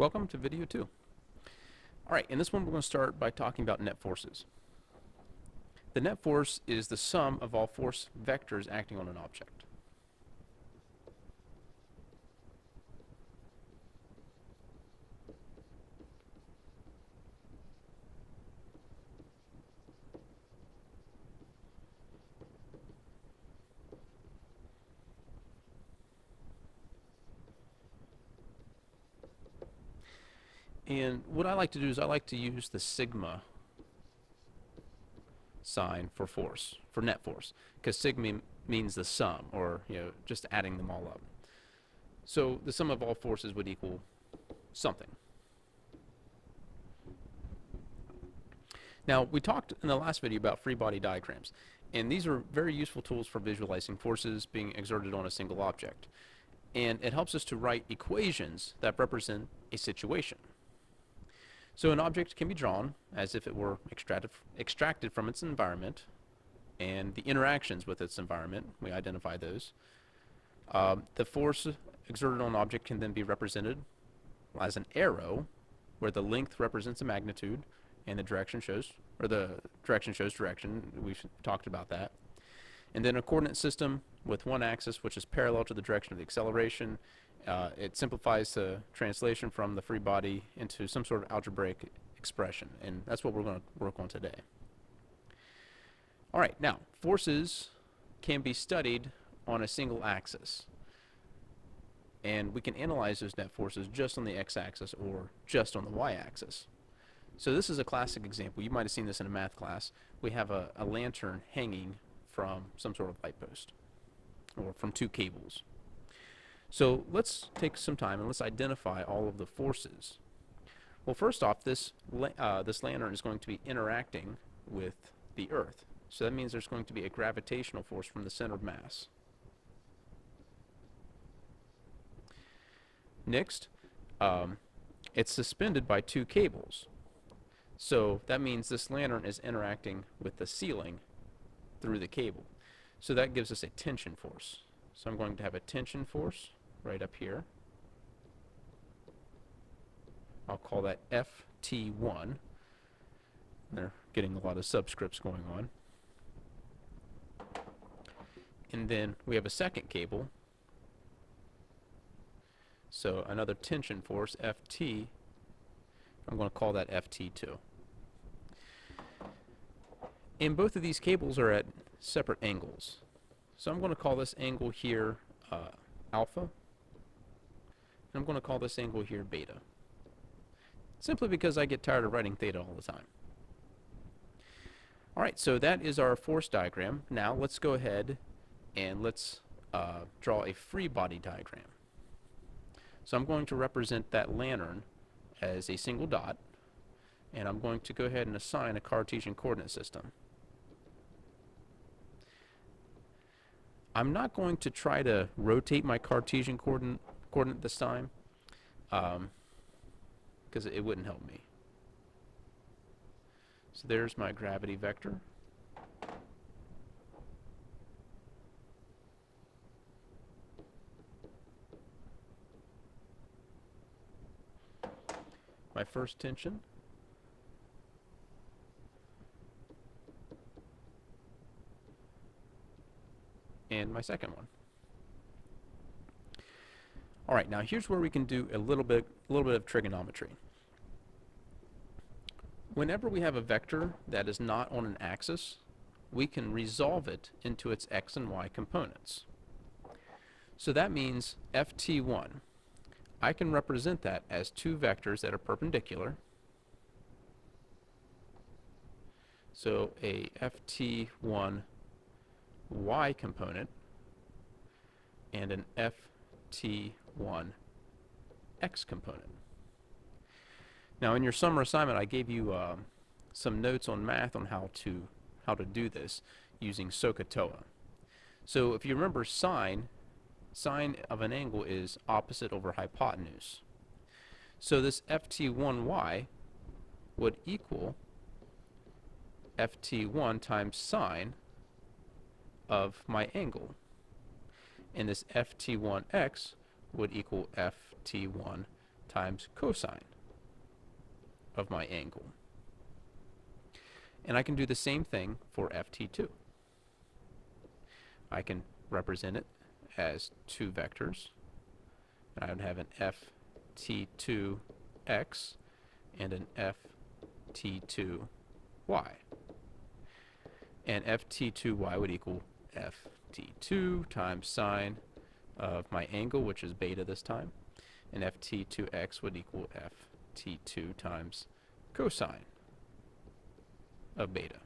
Welcome to video 2. Alright, in this one we're going to start by talking about net forces. The net force is the sum of all force vectors acting on an object. And what I like to do is I like to use the sigma sign for force, for net force, because sigma means the sum, or just adding them all up. So the sum of all forces would equal something. Now, we talked in the last video about free body diagrams, and these are very useful tools for visualizing forces being exerted on a single object. And it helps us to write equations that represent a situation. So an object can be drawn as if it were extracted from its environment, and the interactions with its environment, we identify those. The force exerted on an object can then be represented as an arrow, where the length represents a magnitude, and the direction shows direction. We've talked about that. And then a coordinate system with one axis, which is parallel to the direction of the acceleration. It simplifies the translation from the free body into some sort of algebraic expression, and that's what we're going to work on today. All right, now, forces can be studied on a single axis, and we can analyze those net forces just on the x-axis or just on the y-axis. So this is a classic example. You might have seen this in a math class. We have a lantern hanging from some sort of light post, or from two cables. So let's take some time and let's identify all of the forces. Well, first off, this lantern is going to be interacting with the Earth. So that means there's going to be a gravitational force from the center of mass. Next, it's suspended by two cables. So that means this lantern is interacting with the ceiling through the cable. So that gives us a tension force. So I'm going to have a tension force right up here. I'll call that FT1. They're getting a lot of subscripts going on. And then we have a second cable. So another tension force, FT. I'm going to call that FT2. And both of these cables are at separate angles. So I'm going to call this angle here alpha. And I'm going to call this angle here beta. Simply because I get tired of writing theta all the time. Alright, so that is our force diagram. Now let's go ahead and let's draw a free body diagram. So I'm going to represent that lantern as a single dot, and I'm going to go ahead and assign a Cartesian coordinate system. I'm not going to try to rotate my Cartesian coordinate this time, because it wouldn't help me. So there's my gravity vector. My first tension. And my second one. All right, now here's where we can do a little bit of trigonometry. Whenever we have a vector that is not on an axis, we can resolve it into its x and y components. So that means FT1. I can represent that as two vectors that are perpendicular. So a FT1 y component and an FT1 x component. Now in your summer assignment I gave you some notes on math on how to do this using SOHCAHTOA. So if you remember, sine of an angle is opposite over hypotenuse. So this FT1y would equal FT1 times sine of my angle. And this FT1x would equal FT1 times cosine of my angle. And I can do the same thing for ft2. I can represent it as two vectors. And I would have an ft2x and an ft2y. And ft2y would equal ft2 times sine of my angle, which is beta this time. And ft2x would equal ft2 times cosine of beta.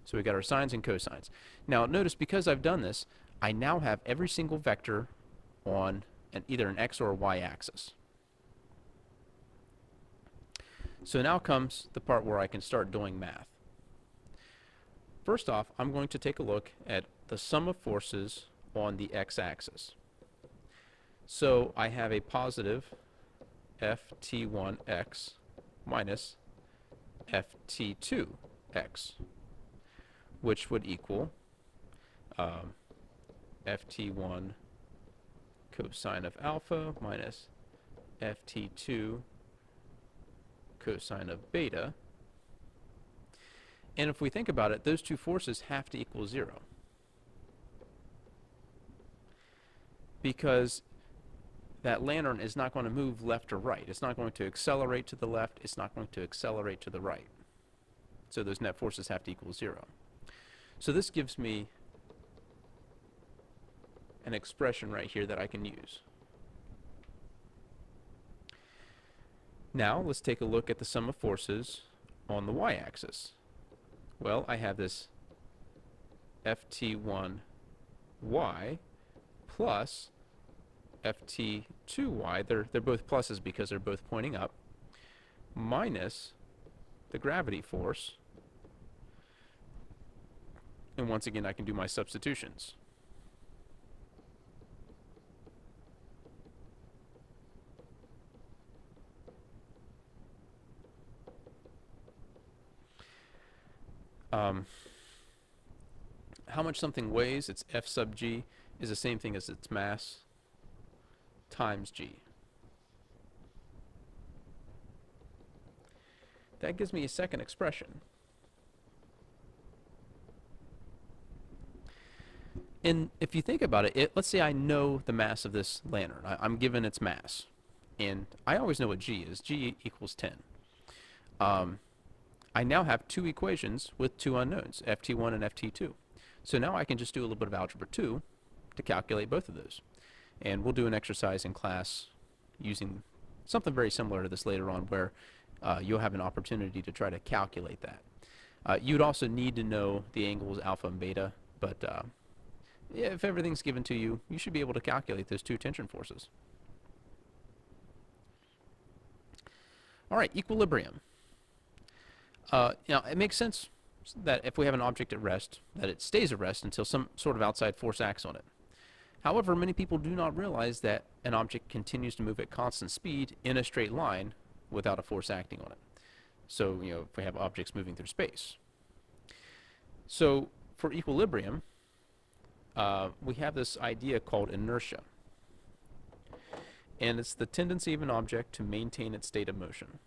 So we got our sines and cosines. Now notice, because I've done this, I now have every single vector on either an x or a y axis. So now comes the part where I can start doing math. First off, I'm going to take a look at the sum of forces on the x-axis. So I have a positive ft1x minus ft2x, which would equal ft1 cosine of alpha minus ft2 cosine of beta. And if we think about it, those two forces have to equal 0. Because that lantern is not going to move left or right. It's not going to accelerate to the left. It's not going to accelerate to the right. So those net forces have to equal 0. So this gives me an expression right here that I can use. Now let's take a look at the sum of forces on the y-axis. Well, I have this ft1y plus ft2y, they're both pluses because they're both pointing up, minus the gravity force. And once again, I can do my substitutions. How much something weighs, its F sub g, is the same thing as its mass times g. That gives me a second expression. And if you think about it, let's say I know the mass of this lantern. I'm given its mass. And I always know what g is. G equals 10. I now have two equations with two unknowns, ft1 and ft2. So now I can just do a little bit of algebra 2 to calculate both of those. And we'll do an exercise in class using something very similar to this later on, where you'll have an opportunity to try to calculate that. You'd also need to know the angles alpha and beta, but yeah, if everything's given to you, you should be able to calculate those two tension forces. All right, equilibrium. Now, it makes sense that if we have an object at rest, that it stays at rest until some sort of outside force acts on it. However, many people do not realize that an object continues to move at constant speed in a straight line without a force acting on it. So, if we have objects moving through space. So, for equilibrium, we have this idea called inertia. And it's the tendency of an object to maintain its state of motion.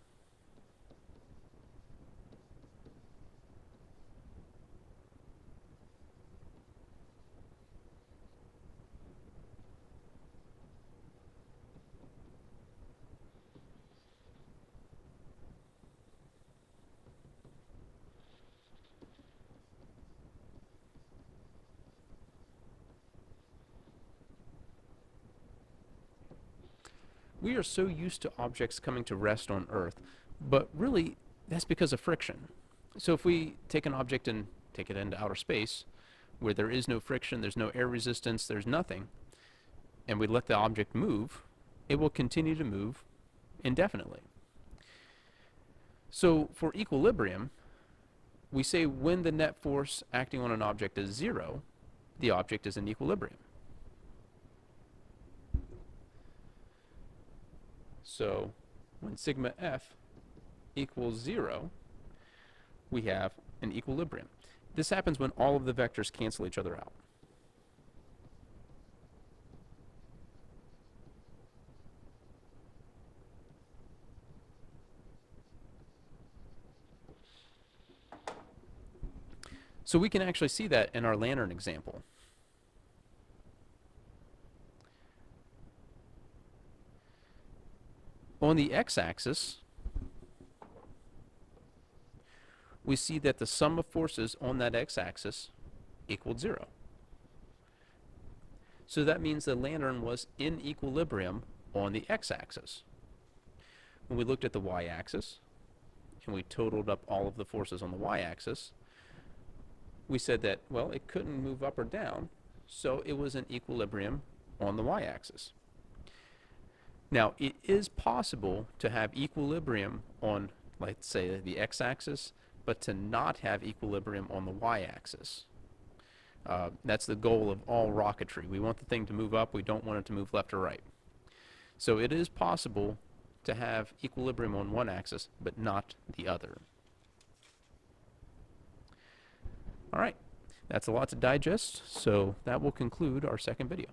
We are so used to objects coming to rest on Earth, but really that's because of friction. So if we take an object and take it into outer space, where there is no friction, there's no air resistance, there's nothing, and we let the object move, it will continue to move indefinitely. So for equilibrium, we say when the net force acting on an object is 0, the object is in equilibrium. So when sigma f equals 0, we have an equilibrium. This happens when all of the vectors cancel each other out. So we can actually see that in our lantern example. On the x-axis, we see that the sum of forces on that x-axis equaled 0. So that means the lantern was in equilibrium on the x-axis. When we looked at the y-axis, and we totaled up all of the forces on the y-axis, we said that, well, it couldn't move up or down, so it was in equilibrium on the y-axis. Now, it is possible to have equilibrium on, let's say, the x-axis, but to not have equilibrium on the y-axis. That's the goal of all rocketry. We want the thing to move up. We don't want it to move left or right. So it is possible to have equilibrium on one axis, but not the other. All right, that's a lot to digest, so that will conclude our second video.